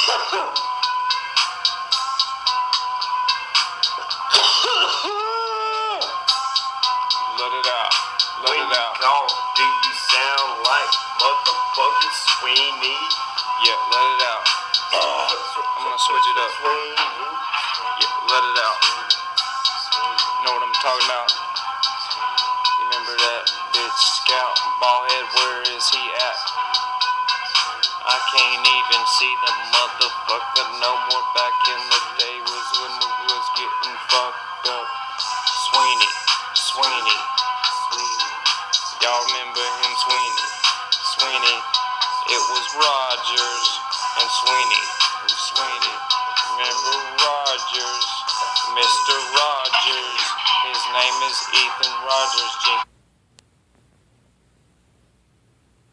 Let it out. Let When it out. you call, do you sound like motherfucking Sweeney? Yeah, let it out. I'm gonna switch it up. Sweeney. Yeah, let it out. Know what I'm talking about? Remember that bitch Scout Ballhead? Where is he at? I can't even see the motherfucker no more. Back in the day was when we was getting fucked up. Sweeney, Sweeney, Sweeney. Y'all remember him, Sweeney? Sweeney. It was Rogers and Sweeney. Sweeney. Remember Rogers? Mr. Rogers. His name is Ethan Rogers.